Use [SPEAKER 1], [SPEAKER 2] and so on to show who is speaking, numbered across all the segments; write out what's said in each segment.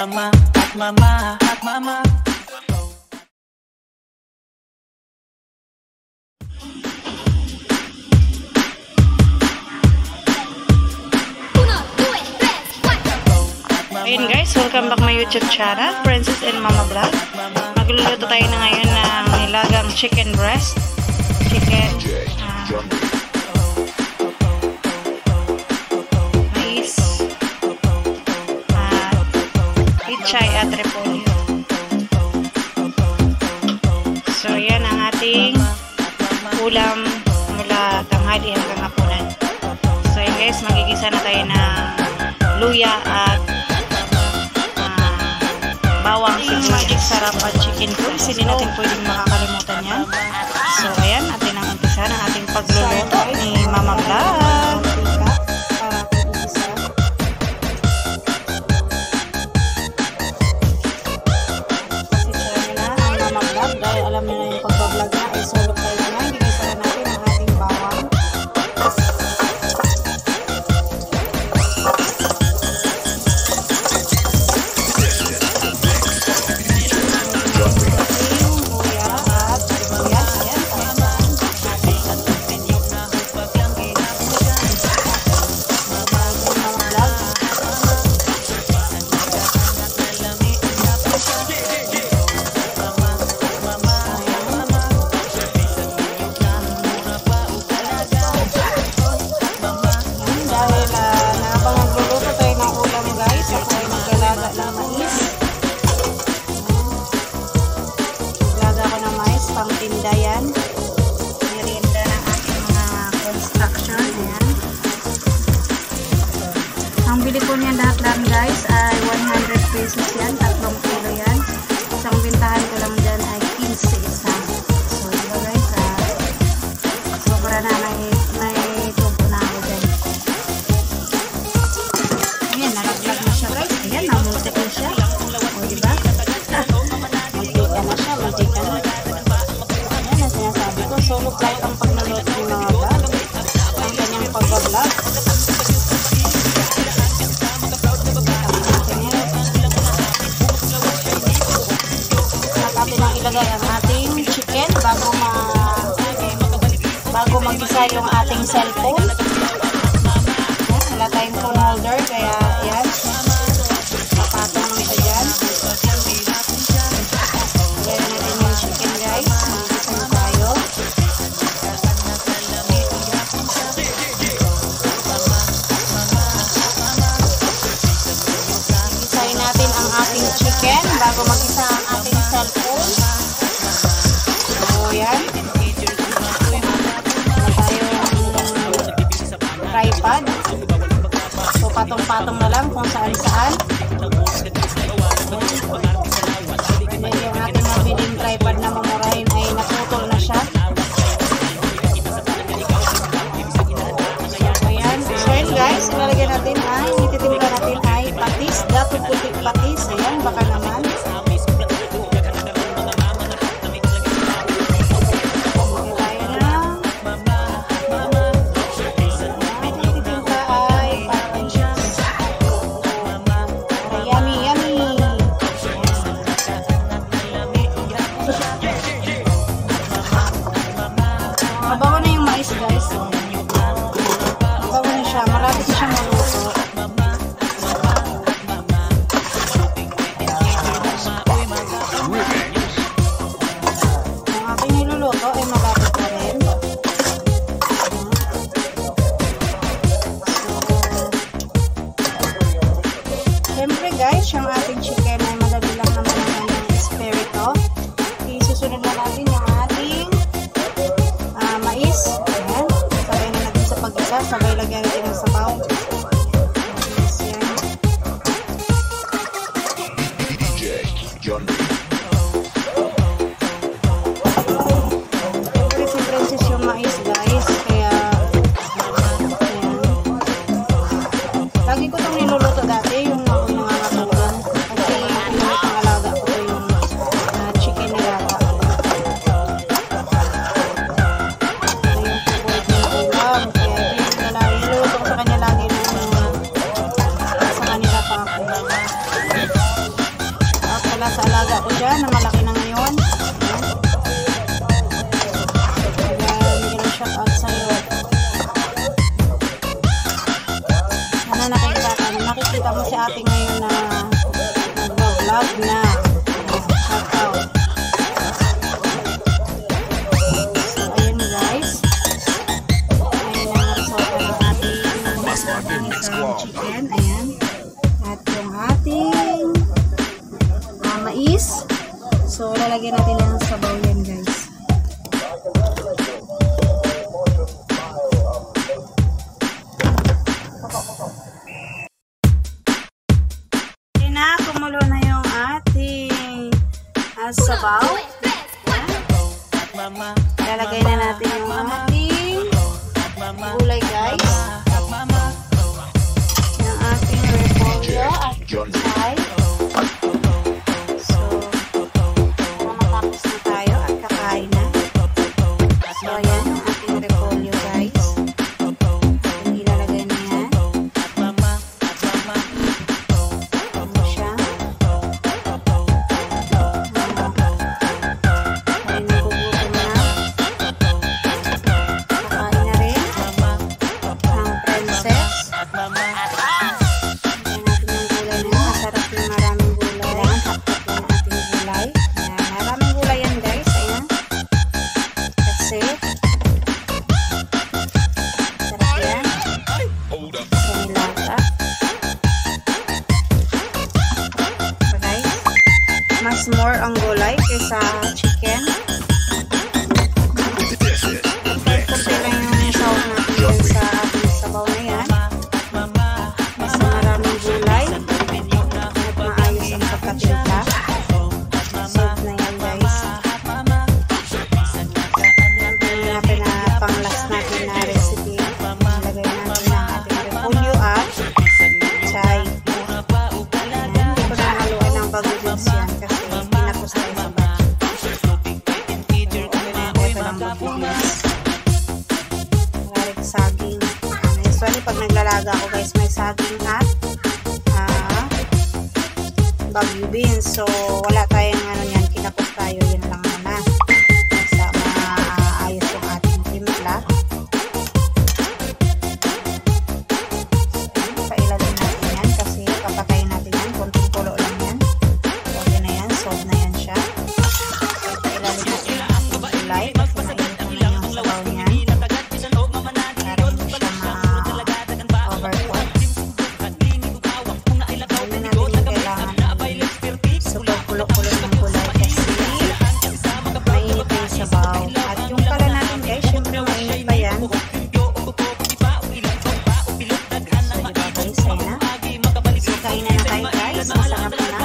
[SPEAKER 1] Ayun guys, welcome back my YouTube channel, Princess and Mama Vlog. Magluluto tayo na ngayon ng nilagang chicken breast, chicken, mais, pichay at repolyo. So yan ang ating ulam mula tanghali hanggang hapunan. So yan guys, magigisa na tayo ng luya at bawang magic sarap at chicken cubes. Hindi natin pwedeng makakalimutan yan. So ayan, atin ang umpisa ng ating pagluluto ni Mama Vlog. Mama Vlog, dahil alam nyo na yung pagbablog na ay solo tayo na. Gigisa na natin ang ating bawang. Pangtinda yan. Merienda ng ating mga construction. Ayan. Ang bili ko niyan lahat guys ay 100 pesos yan. 3 kilo yan. Isang bintahan ko lang dyan ay 15 isa. So diba guys, sobra na may tubo na ako dyan. Ayan, nalaglag na siya guys. Ayan, namultik na siya. O diba? Multika na siya, multika na. Sinasabi ko, solo flight ang pagluluto ni Mama Vlog. Ang kanyang pag-vlog. Natin ang ilagay ang ating chicken bago mag-isa yung ating cellphone. Wala tayong phone holder, kaya yan. Papatong lang siya dyan. Lagyan natin yung chicken guys. Chicken bago mag-isa ang ating cellphone. So yan. Tripod. So patong-patong na lang kung saan-saan. Yung ating mabiling tripod na mamurahin ay naputol na siya. So yan. So yan guys, ilalagay natin ay ititimpla natin ay patis. Dapat putik patis. Ayan, baka naman. Mabawa na yung mais guys. Mabawa na siya. Malapit na siyang maluto. Ang aking niluluto ay malapit na rin. Siyempre guys, yung ating chicken ay madali lang naman ang espirito. Isusunod na natin yung ating mais. Ayan. Sabay na natin sa pag-isa. Sabay lagyan natin ng sabaw. Si Princess yung mais guys. Kaya lagi ko itong niluluto dati. Yung nangangatugan. Kasi pinulit ang alaga ko yung chicken nilata. Ito yung favorite ng ulam. Kaya hindi na lang mas more ang gulay kaysa chicken. Kunti lang yung sahog natin yan sa ating sabaw na yan. Mas maraming gulay at maayos ang pagkatimpla. Solve na yan guys. Natin natin na pang last natin na recipe. Lagay natin ang ating repolyo at chay. Hindi ko na haluin ang bagudins yan kasi pinapos tayo sa batch. Ito lang bagudins. Maraming saging. Usually pag naglalaga ako guys, may saging at bagyo beans. So wala tayong ano yan, kinapos tayo. Yan lang muna. Sa maayos yung ating timpla. Pailalim natin yan kasi papatayin natin yan. Kunting kulo lang yan. Okay na yan. Solve na yan siya. Pailalim natin yung ating gulay. Mainit na yung sabaw niyan. Para hindi siya ma-overcook. Hindi natin yung kailangan super kulo-kulo ng gulay kasi mainit na yung sabaw. At yung pala natin guys, syempre mainit pa yan. So diba guys, ayun na. So kain na tayo guys. Masarap na.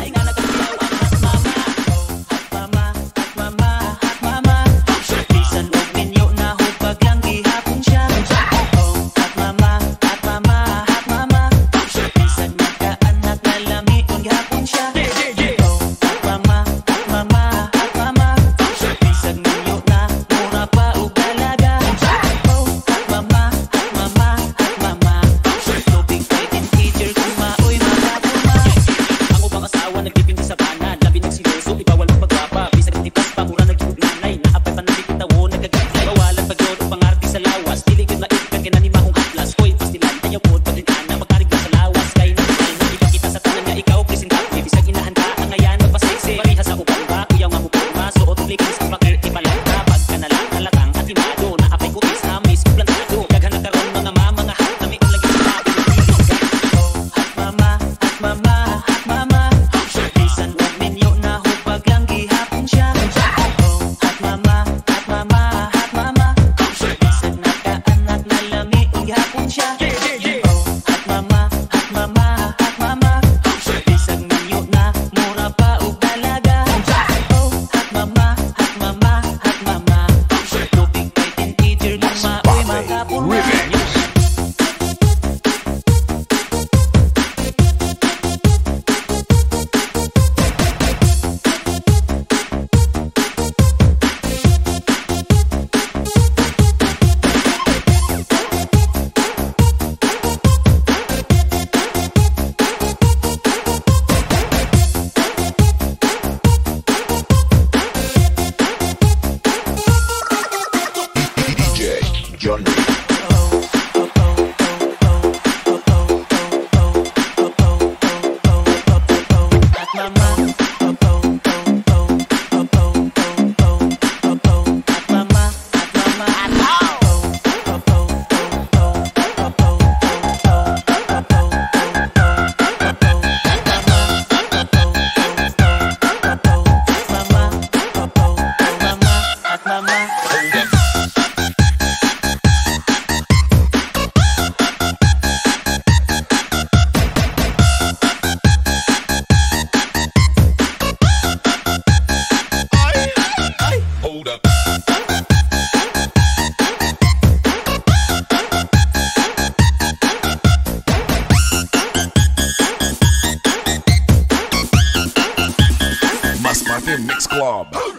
[SPEAKER 2] Mix Club.